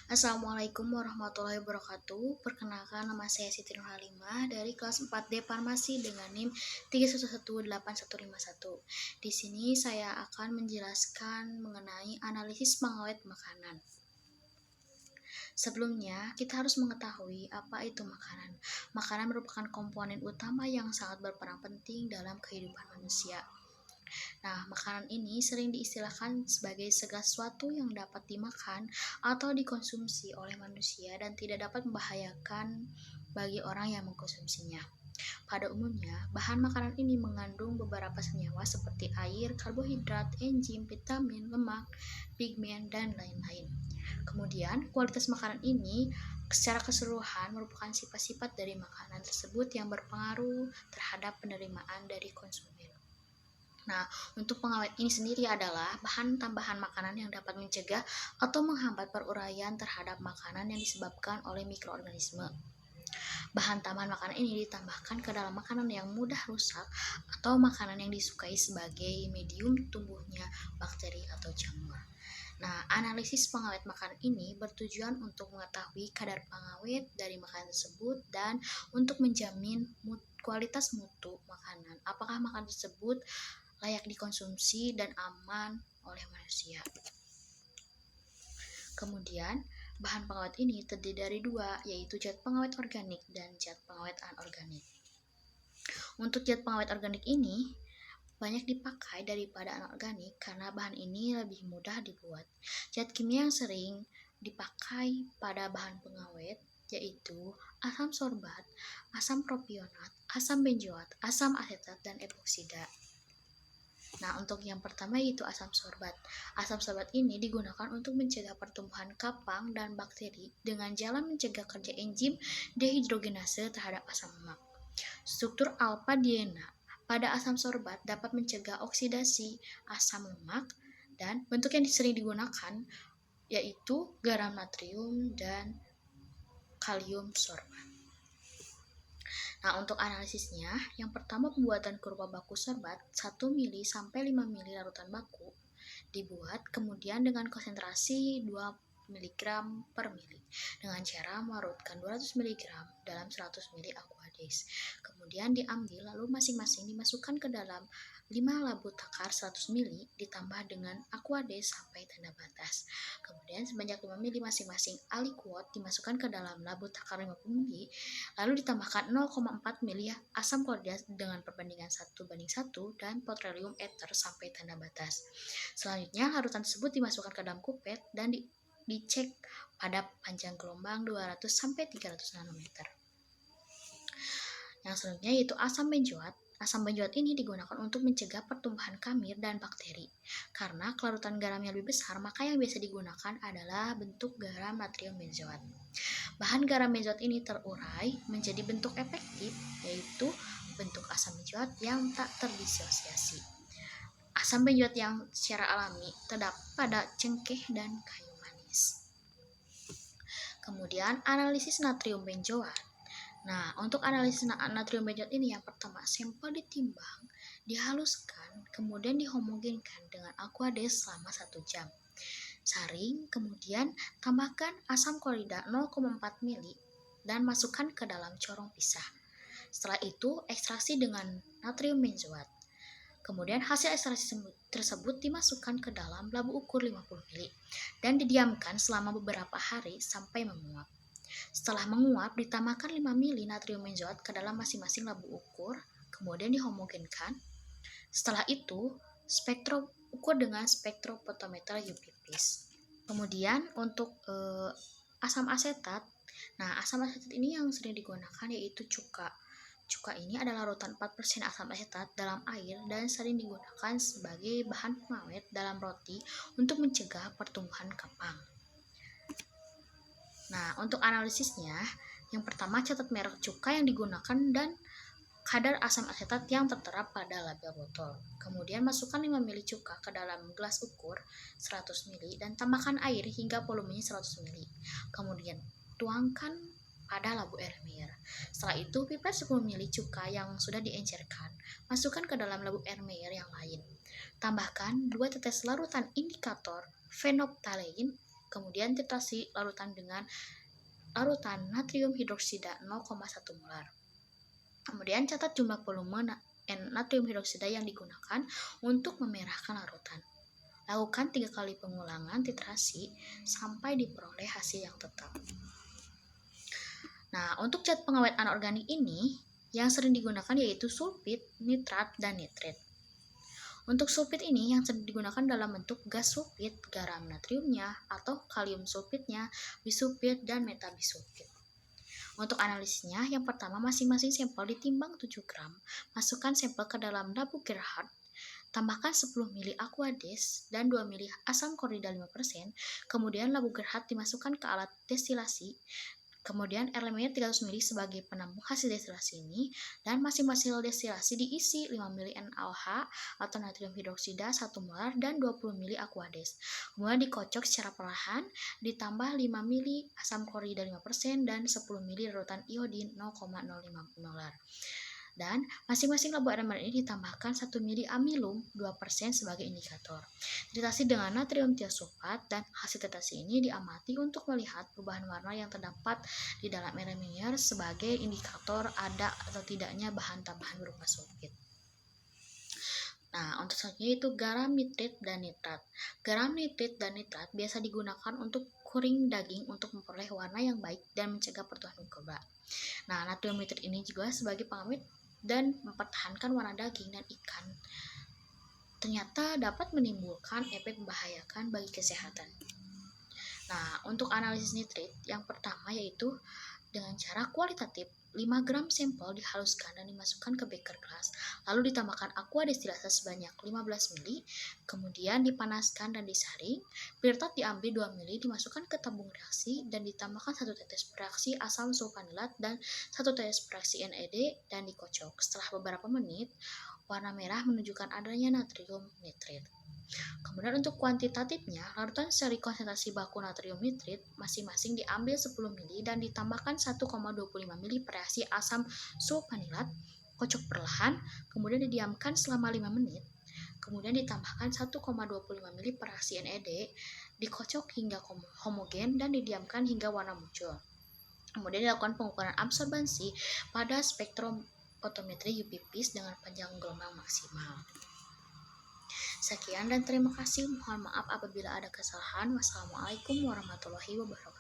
Assalamualaikum warahmatullahi wabarakatuh. Perkenalkan, nama saya Siti Nurhalimah dari kelas 4D Farmasi dengan NIM 3118151. Di sini saya akan menjelaskan mengenai analisis pengawet makanan. Sebelumnya, kita harus mengetahui apa itu makanan. Makanan merupakan komponen utama yang sangat berperan penting dalam kehidupan manusia. Nah, makanan ini sering diistilahkan sebagai segala sesuatu yang dapat dimakan atau dikonsumsi oleh manusia dan tidak dapat membahayakan bagi orang yang mengkonsumsinya. Pada umumnya, bahan makanan ini mengandung beberapa senyawa seperti air, karbohidrat, enzim, vitamin, lemak, pigmen, dan lain-lain. Kemudian, kualitas makanan ini secara keseluruhan merupakan sifat-sifat dari makanan tersebut yang berpengaruh terhadap penerimaan dari konsumen. Nah, untuk pengawet ini sendiri adalah bahan tambahan makanan yang dapat mencegah atau menghambat peruraian terhadap makanan yang disebabkan oleh mikroorganisme. Bahan tambahan makanan ini ditambahkan ke dalam makanan yang mudah rusak atau makanan yang disukai sebagai medium tumbuhnya bakteri atau jamur. Nah, analisis pengawet makanan ini bertujuan untuk mengetahui kadar pengawet dari makanan tersebut dan untuk menjamin kualitas mutu makanan. Apakah makanan tersebut layak dikonsumsi dan aman oleh manusia. Kemudian, bahan pengawet ini terdiri dari dua, yaitu zat pengawet organik dan zat pengawet anorganik. Untuk zat pengawet organik ini banyak dipakai daripada anorganik karena bahan ini lebih mudah dibuat. Zat kimia yang sering dipakai pada bahan pengawet yaitu asam sorbat, asam propionat, asam benzoat, asam asetat, dan epoksida. Nah, untuk yang pertama yaitu asam sorbat. Asam sorbat ini digunakan untuk mencegah pertumbuhan kapang dan bakteri dengan jalan mencegah kerja enzim dehidrogenase terhadap asam lemak. Struktur alpha-diena pada asam sorbat dapat mencegah oksidasi asam lemak dan bentuk yang sering digunakan yaitu garam natrium dan kalium sorbat. Nah, untuk analisisnya, yang pertama pembuatan kurva baku sorbat 1 mili sampai 5 mili larutan baku dibuat kemudian dengan konsentrasi 2 mg per mili dengan cara melarutkan 200 mg dalam 100 mili aquades. Kemudian diambil lalu masing-masing dimasukkan ke dalam 5 labu takar 100 mili ditambah dengan aquades sampai tanda batas. Kemudian sebanyak 5 mili masing-masing aliquot dimasukkan ke dalam labu takar 50 mili lalu ditambahkan 0,4 mili asam klorida dengan perbandingan 1:1 dan petroleum ether sampai tanda batas. Selanjutnya, larutan tersebut dimasukkan ke dalam kupet dan dicek pada panjang gelombang 200-300 nanometer. Yang selanjutnya yaitu asam benzoat. Asam benzoat ini digunakan untuk mencegah pertumbuhan kamir dan bakteri. Karena kelarutan garamnya lebih besar, maka yang biasa digunakan adalah bentuk garam natrium benzoat. Bahan garam benzoat ini terurai menjadi bentuk efektif, yaitu bentuk asam benzoat yang tak terdisosiasi. Asam benzoat yang secara alami terdapat pada cengkeh dan kayu manis. Kemudian analisis natrium benzoat. Nah, untuk analisis natrium benzoat ini yang pertama, sampel ditimbang, dihaluskan, kemudian dihomogenkan dengan aquades selama 1 jam. Saring, kemudian tambahkan asam klorida 0,4 mili dan masukkan ke dalam corong pisah. Setelah itu, ekstraksi dengan natrium benzoat. Kemudian hasil ekstraksi tersebut dimasukkan ke dalam labu ukur 50 mili dan didiamkan selama beberapa hari sampai menguap. Setelah menguap, ditambahkan 5 mili natrium benzoat ke dalam masing-masing labu ukur, kemudian dihomogenkan. Setelah itu, ukur dengan spektrofotometer UV-Vis. Kemudian untuk asam asetat, nah asam asetat ini yang sering digunakan yaitu cuka. Cuka ini adalah larutan 4% asam asetat dalam air dan sering digunakan sebagai bahan pengawet dalam roti untuk mencegah pertumbuhan kapang. Nah, untuk analisisnya, yang pertama catat merek cuka yang digunakan dan kadar asam asetat yang tertera pada label botol. Kemudian masukkan 5 mili cuka ke dalam gelas ukur 100 mili dan tambahkan air hingga volumenya 100 mili. Kemudian tuangkan pada labu Erlenmeyer. Setelah itu pipet 10 mili cuka yang sudah diencerkan, masukkan ke dalam labu Erlenmeyer yang lain. Tambahkan 2 tetes larutan indikator phenolphthalein Kemudian titrasi larutan dengan larutan natrium hidroksida 0,1 molar. Kemudian catat jumlah volume natrium hidroksida yang digunakan untuk memerahkan larutan. Lakukan 3 kali pengulangan titrasi sampai diperoleh hasil yang tetap. Nah, untuk zat pengawet anorganik ini yang sering digunakan yaitu sulfit, nitrat, dan nitrit. Untuk sulfit ini yang sering digunakan dalam bentuk gas sulfit, garam natriumnya, atau kalium sulfitnya, bisulfit, dan metabisulfit. Untuk analisisnya, yang pertama masing-masing sampel ditimbang 7 gram. Masukkan sampel ke dalam labu Gerhardt, tambahkan 10 ml Aquades dan 2 ml asam klorida 5%. Kemudian labu Gerhardt dimasukkan ke alat destilasi. Kemudian elemennya 300 ml sebagai penampung hasil destilasi ini, dan masing-masing destilasi diisi 5 ml NaOH atau natrium hidroksida 1 molar dan 20 ml Aquades. Kemudian dikocok secara perlahan, ditambah 5 ml asam klorida 5% dan 10 ml larutan iodin 0,05 molar. Dan masing-masing labu elemen ini ditambahkan 1 ml amilum 2% sebagai indikator. Titrasi dengan natrium tiosulfat, dan hasil titrasi ini diamati untuk melihat perubahan warna yang terdapat di dalam elemennya sebagai indikator ada atau tidaknya bahan tambahan berupa sulfit. Nah, untuk selanjutnya itu garam, nitrit, dan nitrat. Garam, nitrit, dan nitrat biasa digunakan untuk kuring daging untuk memperoleh warna yang baik dan mencegah pertumbuhan mikroba. Nah, natrium nitrit ini juga sebagai pengawet dan mempertahankan warna daging dan ikan. Ternyata dapat menimbulkan efek membahayakan bagi kesehatan. Nah, untuk analisis nitrit yang pertama yaitu dengan cara kualitatif. 5 gram sampel dihaluskan dan dimasukkan ke beker gelas, lalu ditambahkan aqua destilasa sebanyak 15 ml, kemudian dipanaskan dan disaring. Pirtat diambil 2 ml, dimasukkan ke tabung reaksi dan ditambahkan 1 tetes reaksi asam sulfanilat dan 1 tetes reaksi NAD dan dikocok. Setelah beberapa menit, warna merah menunjukkan adanya natrium nitrit. Kemudian untuk kuantitatifnya, larutan seri konsentrasi baku natrium nitrit masing-masing diambil 10 ml dan ditambahkan 1,25 ml reaksi asam sulfanilat, kocok perlahan, kemudian didiamkan selama 5 menit. Kemudian ditambahkan 1,25 ml reaksi NAD, dikocok hingga homogen dan didiamkan hingga warna muncul. Kemudian dilakukan pengukuran absorbansi pada spektrofotometri UV-Vis dengan panjang gelombang maksimal. Sekian dan terima kasih. Mohon maaf apabila ada kesalahan. Wassalamualaikum warahmatullahi wabarakatuh.